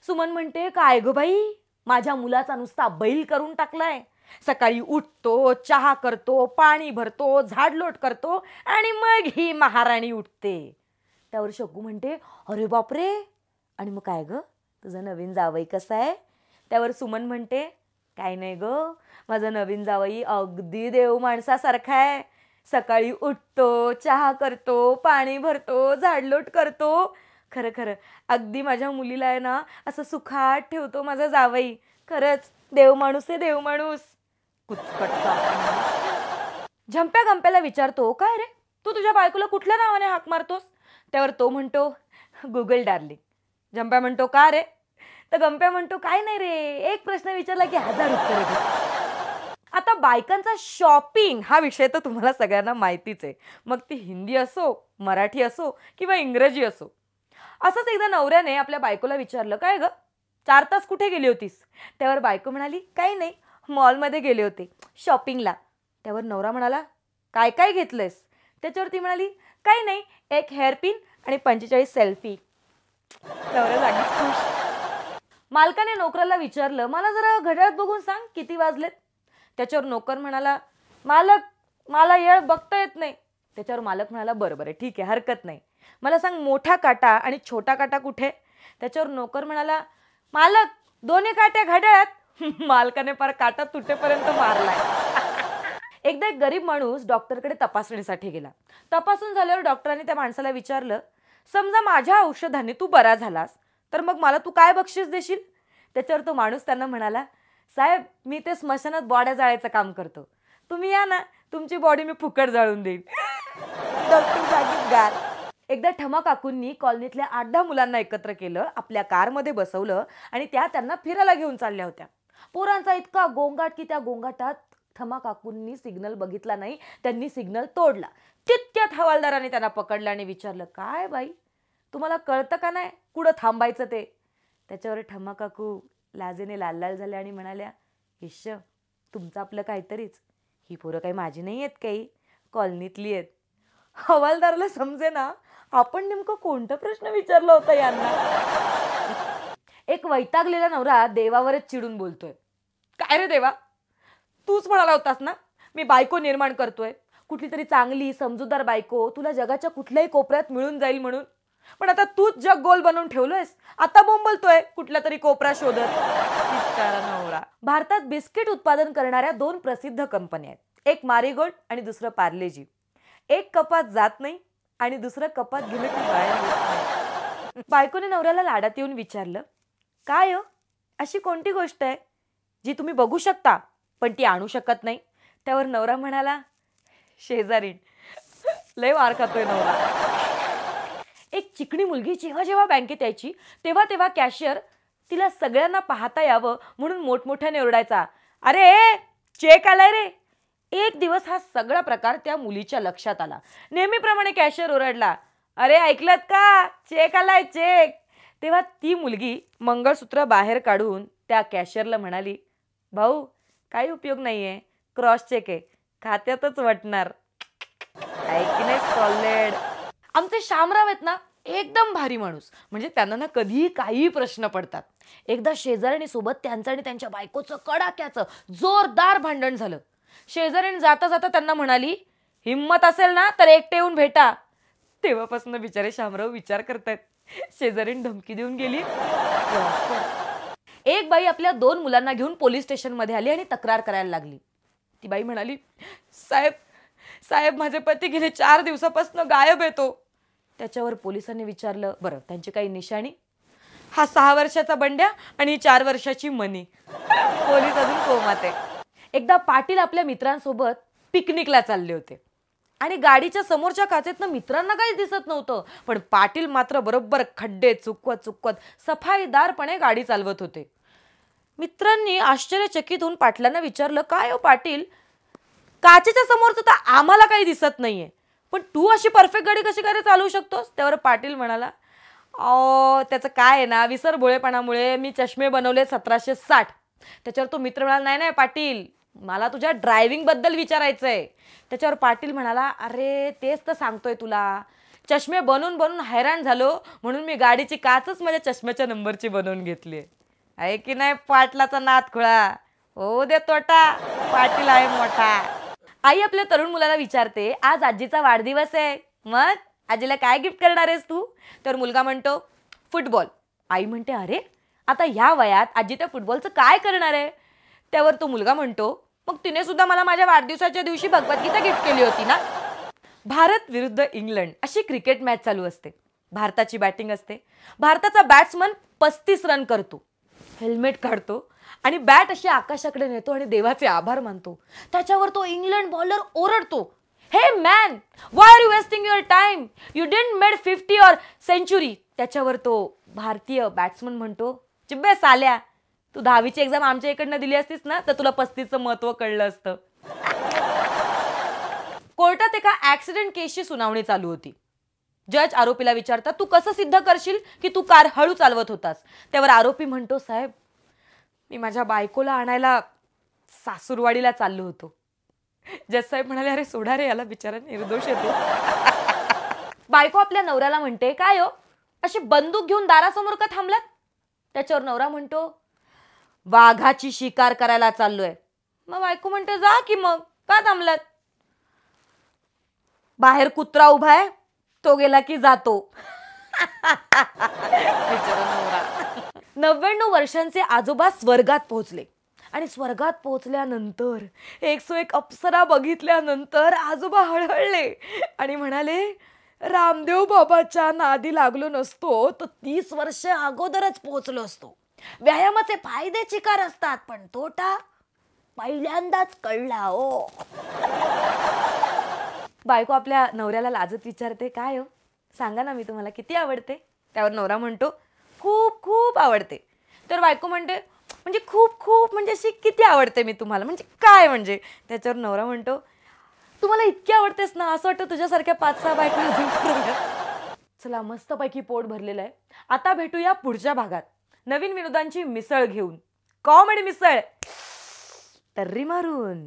सुमन म्हणते, काय ग बाई, माझ्या मुलाचा नुसता बैल करून टाकलाय. सकाळी उठतो, चहा करतो, पाणी भरतो, झाडलोट करतो आणि मग ही महाराणी उठते. त्यावर शग्गू म्हणते, अरे बापरे, आणि मग काय ग, तुझं नवीन जावई कसं आहे? त्यावर सुमन म्हणते, काय नाही ग, माझा नवीन जावई अगदी देव माणसासारखा आहे. सकाळी उठतो, चहा करतो, पाणी भरतो, झाडलोट करतो. खरं खरं अगदी माझ्या मुलीला आहे ना असं सुखात ठेवतो माझा जावई. खरंच देव माणूस आहे, देव माणूस. कुचकटता झंप्या गंप्याला विचारतो, काय रे, तू तुझ्या बायकोला कुठल्या नावाने हाक मारतोस? त्यावर तो म्हणतो, गुगल डार्लिंग. झंप्या म्हणतो, का रे? तर गंप्या म्हणतो, काय नाही रे, एक प्रश्न विचारला की 1000 उत्तरं दे. आता बायकांचा शॉपिंग हा विषय तर तुम्हाला सगळ्यांना माहितीच आहे. मग ती हिंदी असो, मराठी असो किंवा इंग्रजी असो. असंच एकदा नवऱ्याने आपल्या बायकोला विचारलं, काय ग, 4 तास कुठे गेली होतीस? त्यावर बायको म्हणाली, काही नाही, मॉलमध्ये गेले होते शॉपिंगला. त्यावर नवरा म्हणाला, काय काय घेतलंयस? त्याच्यावर ती म्हणाली, काही नाही, एक हेअरपिन आणि 45 सेल्फी. नवरा जागीच खुश. मालकाने नोकराला विचारलं, मला जरा घड्याळात बघून सांग किती वाजलेत? त्याच्यावर नोकर म्हणाला, मालक, मला वेळ बघता येत नाही. त्याच्यावर मालक म्हणाला, बरं बरं ठीक आहे, हरकत नाही, मला सांग मोठा काटा आणि छोटा काटा कुठे? त्याच्यावर नोकर म्हणाला, मालक, दोन्ही काट्या घड्याळात. मालकाने पार काटा तुटेपर्यंत मारलाय. एकदा एक गरीब माणूस डॉक्टरकडे तपासणीसाठी गेला. तपासून झाल्यावर डॉक्टरांनी त्या माणसाला विचारलं, समजा माझ्या औषधाने तू बरा झालास तर मग मला तू काय बक्षीस देशील? त्याच्यावर तो माणूस त्यांना म्हणाला, साहेब, मी ते स्मशानात बॉड्या जाळायचं काम करतो, तुम्ही या ना, तुमची बॉडी मी फुकट जाळून देईन. डॉक्टर जागीच गार. एकदा ठमा काकूंनी कॉलनीतल्या 8-10 मुलांना एकत्र केलं, आपल्या कारमध्ये बसवलं आणि त्या त्यांना फिरायला घेऊन चालल्या होत्या. पोरांचा इतका गोंगाट की त्या गोंगाटात ठमा काकूंनी सिग्नल बघितला नाही, त्यांनी सिग्नल तोडला. तितक्यात हवालदाराने त्यांना पकडलं आणि विचारलं, काय बाई, तुम्हाला कळतं का नाही कुठं थांबायचं ते? त्याच्यावर ठमा काकू लाजेने लाल लाल झाल्या आणि म्हणाल्या, इश्श, तुमचं आपलं काहीतरीच, ही पोरं काही माझी नाही आहेत, काही कॉलनीतली आहेत. हवालदाराला समजे ना आपण नेमकं कोणता प्रश्न विचारला होता यांना. एक वैतागलेला नवरा देवावरच चिडून बोलतोय, काय रे देवा, तूच म्हणाला होतास ना मी बायको निर्माण करतोय, कुठली तरी चांगली समजूतदार बायको तुला जगाच्या कुठल्याही कोपऱ्यात मिळून जाईल म्हणून, पण आता तूच जग गोल बनवून ठेवलंयस, आता बोंबलतोय कुठला तरी कोपरा शोधत. बिचारा नवरा. भारतात बिस्किट उत्पादन करणाऱ्या 2 प्रसिद्ध कंपन्या आहेत, एक मारीगोल्ड आणि दुसरं पार्लेजी. एक कपात जात नाही आणि दुसरं कपात गेलं की बाहेर येत नाही. बायकोने नवऱ्याला लाडात येऊन विचारलं, काय हो, अशी कोणती गोष्ट आहे जी तुम्ही बघू शकता पण ती आणू शकत नाही? त्यावर नवरा म्हणाला, शेजारीण. लय वार खातोय नवरा. एक चिकणी मुलगी जेव्हा जेव्हा बँकेत यायची तेव्हा तेव्हा कॅशियर तिला सगळ्यांना पाहता यावं म्हणून मोठमोठ्याने ओरडायचा, अरे चेक आलाय रे. एक दिवस हा सगळा प्रकार त्या मुलीच्या लक्षात आला. नेहमीप्रमाणे कॅशियर ओरडला, अरे ऐकलत का, चेक आलाय, चेक. तेव्हा ती मुलगी मंगळसूत्र बाहेर काढून त्या कॅशियरला म्हणाली, भाऊ, काही उपयोग नाहीये, क्रॉस चेक आहे, खात्यातच वाटणार. ऐकणे सॉलिड. आमचे शामराव आहेत ना, एकदम भारी माणूस, म्हणजे त्यांना ना कधीही काही प्रश्न पडतात. एकदा शेजारणीसोबत त्यांचं आणि त्यांच्या बायकोचं कडाक्याचं जोरदार भांडण झालं. शेजारीण जाता जाता त्यांना म्हणाली, हिम्मत असेल ना तर एकटे येऊन भेटा. तेव्हापासून बिचारे शामराव विचार करतायत. शेजारीण धमकी देऊन गेली. एक बाई आपल्या 2 मुलांना घेऊन पोलीस स्टेशनमध्ये आली आणि तक्रार करायला लागली. ती बाई म्हणाली, साहेब साहेब, माझे पती गेले 4 दिवसापासून गायब येतो. त्याच्यावर पोलिसांनी विचारलं, बरं त्यांची काही निशाणी? हा 6 वर्षाचा बंड्या आणि 4 वर्षाची मनी. पोलीस अजून कोमात आहे. एकदा पाटील आपल्या मित्रांसोबत पिकनिकला चालले होते आणि गाडीच्या समोरच्या काचेतनं मित्रांना काही दिसत नव्हतं, पण पाटील मात्र बरोबर खड्डे चुकवत चुकवत सफाईदारपणे गाडी चालवत होते. मित्रांनी आश्चर्यचकित होऊन पाटलांना विचारलं, काय हो पाटील, काचेच्या समोरचं तर आम्हाला काही दिसत नाहीये, पण तू अशी परफेक्ट गाडी कशी काय चालवू शकतोस? त्यावर पाटील म्हणाला, त्याचं काय आहे ना, विसर भोळेपणामुळे मी चष्मे बनवले 1760. त्याच्यावर तो मित्र म्हणाला, नाही नाही पाटील, मला तुझ्या ड्रायव्हिंग बद्दल विचारायचंय. त्याच्यावर पाटील म्हणाला, अरे तेच तर सांगतोय तुला, चष्मे बनवून बनवून हैराण झालो म्हणून मी गाडीची काचच माझ्या चष्म्याच्या नंबरची बनवून घेतली आहे की नाही. पाटलाचा नात खुळा हो दे तोटा, पाटील आहे मोठा. आई आपल्या तरुण मुलाला विचारते, आज आजीचा वाढदिवस आहे, मग आजीला काय गिफ्ट करणार आहेस तू? तर मुलगा म्हणतो फुटबॉल. आई म्हणते अरे आता ह्या वयात आजी त्या फुटबॉलचं काय करणार आहे? त्यावर तो मुलगा म्हणतो मग तिने सुद्धा मला माझ्या वाढदिवसाच्या दिवशी भगवद्गीता गिफ्ट केली होती ना. भारत विरुद्ध इंग्लंड अशी क्रिकेट मॅच चालू असते. भारताची बॅटिंग असते. भारताचा बॅट्समन 35 रन करतो. हेल्मेट काढतो आणि बॅट अशी आकाशाकडे नेतो आणि देवाचे आभार मानतो. त्याच्यावर तो इंग्लंड बॉलर ओरडतो, hey man why are you wasting your time, you didn't made 50 or century. त्याच्यावर तो भारतीय बॅट्समन म्हणतो, चिब्बे साल्या, तू 10वीची एक्झाम आमच्या इकडनं दिली असतीस ना तर तुला 35चं महत्व कळलं असतं. कोर्टात एका ऍक्सिडेंट केसची सुनावणी चालू होती. जज आरोपीला विचारतात, तू कसं सिद्ध करशील की तू कार हळू चालवत होतास? त्यावर आरोपी म्हणतो, साहेब मी माझ्या बायकोला आणायला सासूरवाडीला चाललो होतो. जज साहेब म्हणाले, अरे सोडा रे याला, बिचारा निर्दोष येतो. बायको आपल्या नवऱ्याला म्हणते, काय हो अशी बंदूक घेऊन दारासमोर का थांबलात? त्याच्यावर नवरा म्हणतो, वाघाची शिकार करायला चाललोय. मग बायको म्हणते, जा की मग, का थांबलात? बाहेर कुत्रा उभा आहे, तो गेला की जातो. 99 वर्षांचे आजोबा स्वर्गात पोहोचले आणि स्वर्गात पोहोचल्यानंतर 101 अप्सरा बघितल्यानंतर आजोबा हळहळले आणि म्हणाले, रामदेव बाबाच्या नादी लागलो नसतो तर 30 वर्ष अगोदरच पोहोचलो असतो. व्यायामाचे फायदे चिकार असतात पण तोटा पहिल्यांदाच कळला हो. बायको आपल्या नवऱ्याला लाजत विचारते, काय हो सांगा ना, मी तुम्हाला किती आवडते? त्यावर नवरा म्हणतो, खूप खूप आवडते. तर बायको म्हणते, म्हणजे खूप खूप म्हणजे अशी किती आवडते मी तुम्हाला, म्हणजे काय म्हणजे? त्याच्यावर नवरा म्हणतो, तुम्हाला इतकी आवडतेस ना, असं वाटतं तुझ्यासारख्या 5-6 बायका अजून करूया. चला मस्तपैकी पोट भरलेलं आहे. आता भेटूया पुढच्या भागात नवीन विनोदांची मिसळ घेऊन. कॉमेडी मिसळ तर्री मारून.